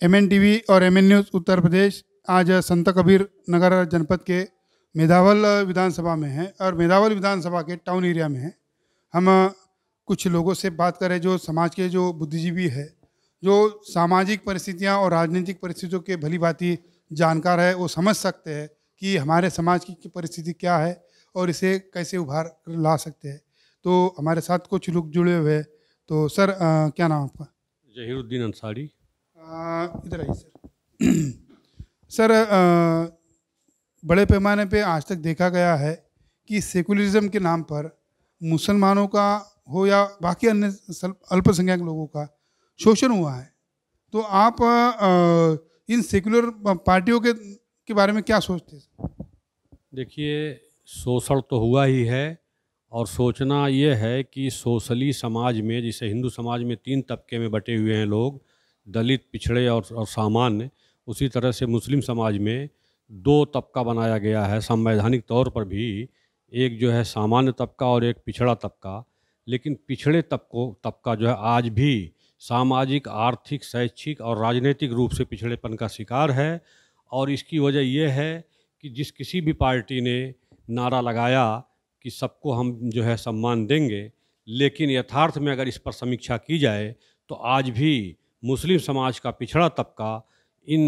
MN TV और MN news Uttar Pradesh आज संत कबीर नगर जनपद के मेदावल विधानसभा में है और मेदावल विधानसभा के टाउन एरिया में है। हम कुछ लोगों से बात करें जो समाज के जो बुद्धिजीवी है, जो सामाजिक परिस्थितियां और राजनीतिक परिस्थितियों के भली भांति जानकार है, वो समझ सकते हैं कि हमारे समाज की परिस्थिति क्या है और इसे कैसे उभार कर ला सकते हैं। तो हमारे साथ कुछ लोग जुड़े हुए हैं। तो सर क्या नाम आपका? जहीरुद्दीन अंसारी। इधर आइए सर। सर बड़े पैमाने पे आज तक देखा गया है कि सेकुलरिज्म के नाम पर मुसलमानों का हो या बाकी अन्य अल्पसंख्यक लोगों का शोषण हुआ है। तो आप इन सेकुलर पार्टियों के बारे में क्या सोचते हैं? देखिए, शोषण तो हुआ ही है और सोचना ये है कि सोशली समाज में, जैसे हिंदू समाज में 3 तबके में बटे हुए हैं लोग, दलित, पिछड़े और सामान्य, उसी तरह से मुस्लिम समाज में 2 तबका बनाया गया है संवैधानिक तौर पर भी। एक जो है सामान्य तबका और एक पिछड़ा तबका। लेकिन पिछड़े तबका जो है आज भी सामाजिक, आर्थिक, शैक्षिक और राजनीतिक रूप से पिछड़ेपन का शिकार है। और इसकी वजह यह है कि किसी भी पार्टी ने नारा लगाया कि सबको हम जो है सम्मान देंगे, लेकिन यथार्थ में अगर इस पर समीक्षा की जाए तो आज भी मुस्लिम समाज का पिछड़ा तबका इन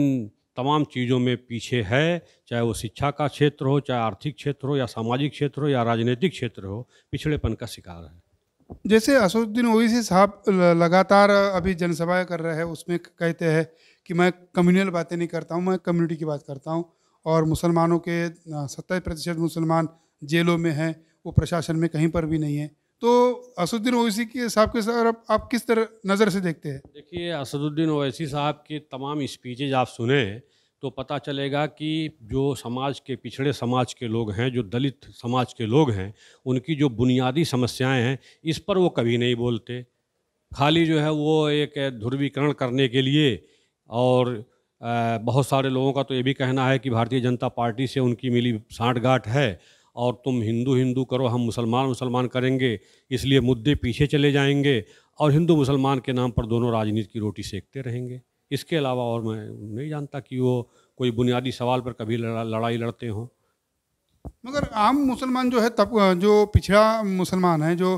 तमाम चीज़ों में पीछे है। चाहे वो शिक्षा का क्षेत्र हो, चाहे आर्थिक क्षेत्र हो, या सामाजिक क्षेत्र हो, या राजनीतिक क्षेत्र हो, पिछड़ेपन का शिकार है। जैसे असदुद्दीन ओवैसी साहब लगातार अभी जनसभाएं कर रहे हैं, उसमें कहते हैं कि मैं कम्युनल बातें नहीं करता हूँ, मैं कम्युनिटी की बात करता हूँ। और मुसलमानों के 70% मुसलमान जेलों में हैं, वो प्रशासन में कहीं पर भी नहीं है। तो असदुद्दीन ओवैसी के साहब के सर आप किस तरह नज़र से देखते हैं? देखिए, असदुद्दीन ओवैसी साहब के तमाम स्पीचेज आप सुने तो पता चलेगा कि जो समाज के, पिछड़े समाज के लोग हैं, जो दलित समाज के लोग हैं, उनकी जो बुनियादी समस्याएं हैं, इस पर वो कभी नहीं बोलते। खाली जो है वो एक ध्रुवीकरण करने के लिए, और बहुत सारे लोगों का तो ये भी कहना है कि भारतीय जनता पार्टी से उनकी मिली साँठ-गाँठ है और तुम हिंदू हिंदू करो, हम मुसलमान मुसलमान करेंगे, इसलिए मुद्दे पीछे चले जाएंगे और हिंदू मुसलमान के नाम पर दोनों राजनीति की रोटी सेकते रहेंगे। इसके अलावा और मैं नहीं जानता कि वो कोई बुनियादी सवाल पर कभी लड़ाई लड़ते हों। मगर आम मुसलमान जो है, तब जो पिछड़ा मुसलमान है, जो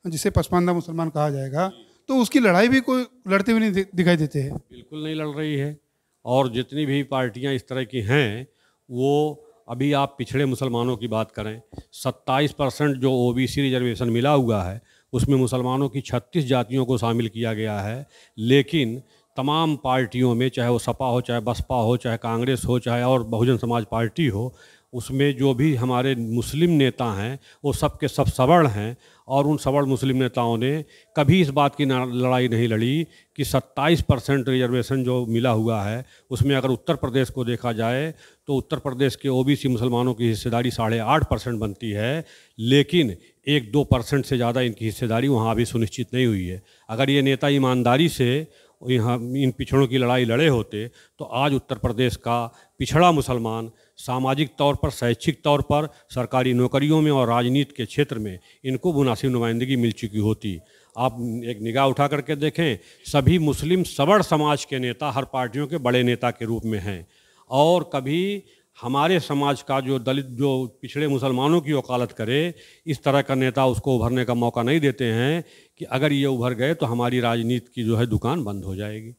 जिसे पसमानदा मुसलमान कहा जाएगा, तो उसकी लड़ाई भी कोई लड़ते हुए नहीं दिखाई देते हैं। बिल्कुल नहीं लड़ रही है। और जितनी भी पार्टियां इस तरह की हैं, वो अभी आप पिछड़े मुसलमानों की बात करें, 27% जो ओबीसी रिजर्वेशन मिला हुआ है, उसमें मुसलमानों की 36 जातियों को शामिल किया गया है। लेकिन तमाम पार्टियों में, चाहे वो सपा हो, चाहे बसपा हो, चाहे कांग्रेस हो, चाहे और बहुजन समाज पार्टी हो, उसमें जो भी हमारे मुस्लिम नेता हैं वो सब के सब सवर्ण हैं। और उन सवर्ण मुस्लिम नेताओं ने कभी इस बात की लड़ाई नहीं लड़ी कि 27% रिजर्वेशन जो मिला हुआ है, उसमें अगर उत्तर प्रदेश को देखा जाए तो उत्तर प्रदेश के ओबीसी मुसलमानों की हिस्सेदारी 8.5% बनती है। लेकिन 1-2% से ज़्यादा इनकी हिस्सेदारी वहाँ अभी सुनिश्चित नहीं हुई है। अगर ये नेता ईमानदारी से यहाँ इन पिछड़ों की लड़ाई लड़े होते तो आज उत्तर प्रदेश का पिछड़ा मुसलमान सामाजिक तौर पर, शैक्षिक तौर पर, सरकारी नौकरियों में और राजनीति के क्षेत्र में इनको मुनासिब नुमाइंदगी मिल चुकी होती। आप एक निगाह उठा करके देखें, सभी मुस्लिम सवर्ण समाज के नेता हर पार्टियों के बड़े नेता के रूप में हैं। और कभी हमारे समाज का जो दलित, जो पिछड़े मुसलमानों की वकालत करे, इस तरह का नेता उसको उभरने का मौका नहीं देते हैं कि अगर ये उभर गए तो हमारी राजनीति की जो है दुकान बंद हो जाएगी।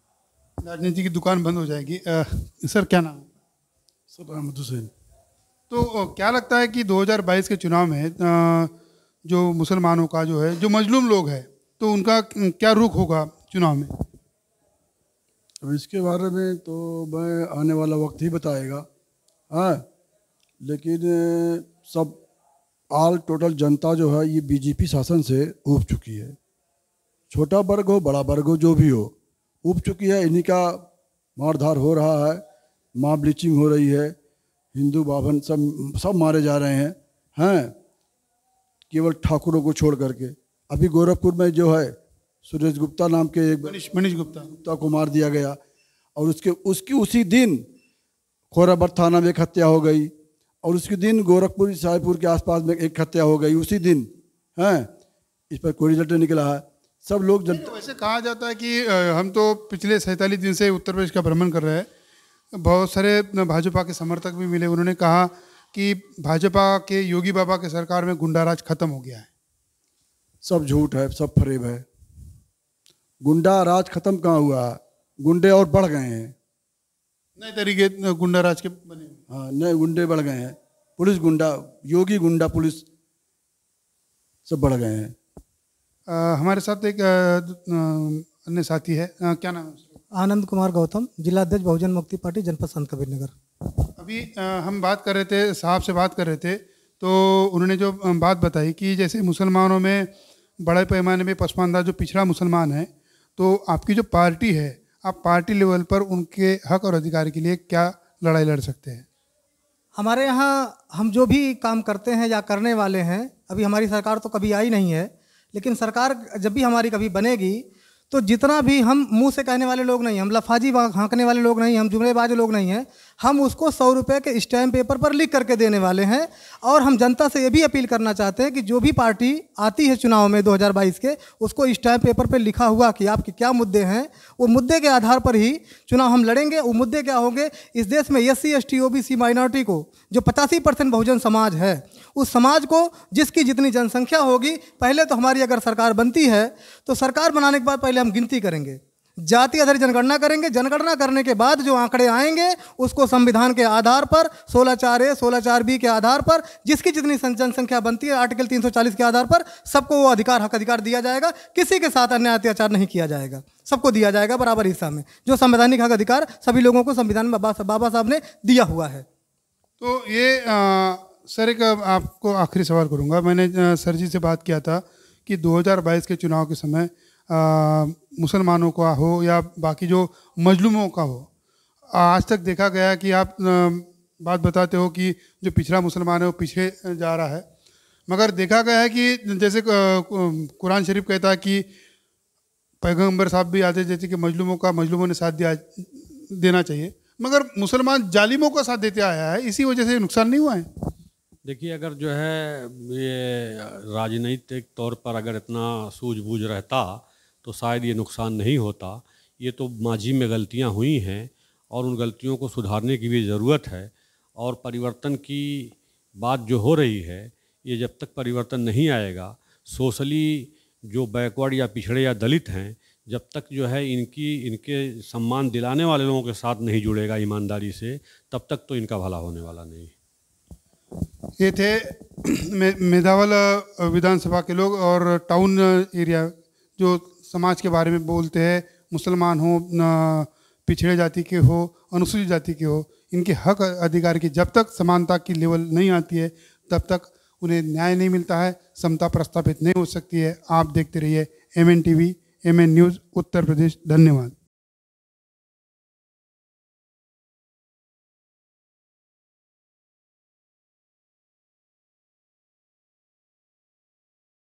राजनीति की दुकान बंद हो जाएगी। सर क्या नाम? सर अहमद हुसैन। तो क्या लगता है कि 2022 के चुनाव में जो मुसलमानों का जो है, जो मजलूम लोग हैं, तो उनका क्या रुख होगा चुनाव में? अब इसके बारे में तो मैं आने वाला वक्त ही बताएगा। हाँ, लेकिन सब ऑल टोटल जनता जो है ये बीजेपी शासन से ऊब चुकी है। छोटा वर्ग हो, बड़ा वर्ग हो, जो भी हो, ऊब चुकी है। इन्हीं का मारधार हो रहा है, माँ ब्लीचिंग हो रही है, हिंदू बाभन सब मारे जा रहे हैं। हैं, केवल ठाकुरों को छोड़ करके। अभी गोरखपुर में जो है सुरेश गुप्ता नाम के एक मनीष गुप्ता को मार दिया गया, और उसकी उसी दिन खोराबड़ थाना में एक हत्या हो गई, और उसके दिन गोरखपुर साहेबपुर के आसपास में एक हत्या हो गई उसी दिन। हैं, इस पर कोई रिजल्ट नहीं निकला है। सब लोग जनता। वैसे कहा जाता है कि हम तो पिछले 47 दिन से उत्तर प्रदेश का भ्रमण कर रहे हैं। बहुत सारे भाजपा के समर्थक भी मिले, उन्होंने कहा कि भाजपा के योगी बाबा के सरकार में गुंडाराज खत्म हो गया है। सब झूठ है, सब फरेब है। गुंडा राज खत्म कहाँ हुआ? गुंडे और बढ़ गए हैं। नए तरीके गुंडाराज के बने। हाँ, नए गुंडे बढ़ गए हैं। पुलिस गुंडा, योगी गुंडा, पुलिस सब बढ़ गए हैं। हमारे साथ एक अन्य साथी है, क्या नाम है उसका? आनंद कुमार गौतम, जिलाध्यक्ष बहुजन मुक्ति पार्टी जनपद संत कबीर नगर। अभी हम बात कर रहे थे, साहब से बात कर रहे थे, तो उन्होंने जो बात बताई कि जैसे मुसलमानों में बड़े पैमाने में पसमानदा जो पिछड़ा मुसलमान है, तो आपकी जो पार्टी है, आप पार्टी लेवल पर उनके हक और अधिकार के लिए क्या लड़ाई लड़ सकते हैं? हमारे यहाँ हम जो भी काम करते हैं या करने वाले हैं, अभी हमारी सरकार तो कभी आई नहीं है, लेकिन सरकार जब भी हमारी कभी बनेगी तो जितना भी हम मुंह से कहने वाले लोग नहीं, हम लफाजी हाँकने वाले लोग नहीं, हम जुमलेबाज लोग नहीं हैं, हम उसको 100 रुपये के स्टैम्प पेपर पर लिख करके देने वाले हैं। और हम जनता से ये भी अपील करना चाहते हैं कि जो भी पार्टी आती है चुनाव में 2022 के, उसको स्टैम्प पेपर पर लिखा हुआ कि आपके क्या मुद्दे हैं, वो मुद्दे के आधार पर ही चुनाव हम लड़ेंगे। वो मुद्दे क्या होंगे? इस देश में SC ST OBC माइनॉरिटी को, जो 85% बहुजन समाज है, उस समाज को जिसकी जितनी जनसंख्या होगी, पहले तो हमारी अगर सरकार बनती है तो सरकार बनाने के बाद पहले हम गिनती करेंगे, जाति आधारित जनगणना करेंगे। जनगणना करने के बाद जो आंकड़े आएंगे उसको संविधान के आधार पर 16(4)A 16(4)B के आधार पर जिसकी जितनी जनसंख्या बनती है, आर्टिकल 340 के आधार पर सबको वो हक अधिकार दिया जाएगा। किसी के साथ अन्याय अत्याचार नहीं किया जाएगा, सबको दिया जाएगा बराबर हिस्सा में। जो संवैधानिक हक अधिकार सभी लोगों को संविधान में बाबा साहब ने दिया हुआ है। तो ये सर, एक आपको आखिरी सवाल करूंगा। मैंने सर जी से बात किया था कि 2022 के चुनाव के समय मुसलमानों का हो या बाकी जो मजलूमों का हो, आज तक देखा गया कि आप बात बताते हो कि जो पिछड़ा मुसलमान है वो पीछे जा रहा है, मगर देखा गया है कि जैसे कुरान शरीफ कहता है कि पैगंबर साहब भी आते जैसे कि मजलूमों ने साथ देना चाहिए, मगर मुसलमान जालिमों का साथ देते आया है। इसी वजह से नुकसान नहीं हुआ है? देखिए, अगर जो है ये राजनीतिक तौर पर अगर इतना सूझबूझ रहता तो शायद ये नुकसान नहीं होता। ये तो माजी में गलतियां हुई हैं और उन गलतियों को सुधारने की भी ज़रूरत है। और परिवर्तन की बात जो हो रही है, ये जब तक परिवर्तन नहीं आएगा, सोशली जो बैकवर्ड या पिछड़े या दलित हैं, जब तक जो है इनके सम्मान दिलाने वाले लोगों के साथ नहीं जुड़ेगा ईमानदारी से, तब तक तो इनका भला होने वाला नहीं। ये थे मेदावल विधानसभा के लोग और टाउन एरिया जो समाज के बारे में बोलते हैं, मुसलमान हो, पिछड़े जाति के हो, अनुसूचित जाति के हो, इनके हक अधिकार की जब तक समानता की लेवल नहीं आती है तब तक उन्हें न्याय नहीं मिलता है, समता प्रस्थापित नहीं हो सकती है। आप देखते रहिए MN TV, MN news Uttar Pradesh. धन्यवाद।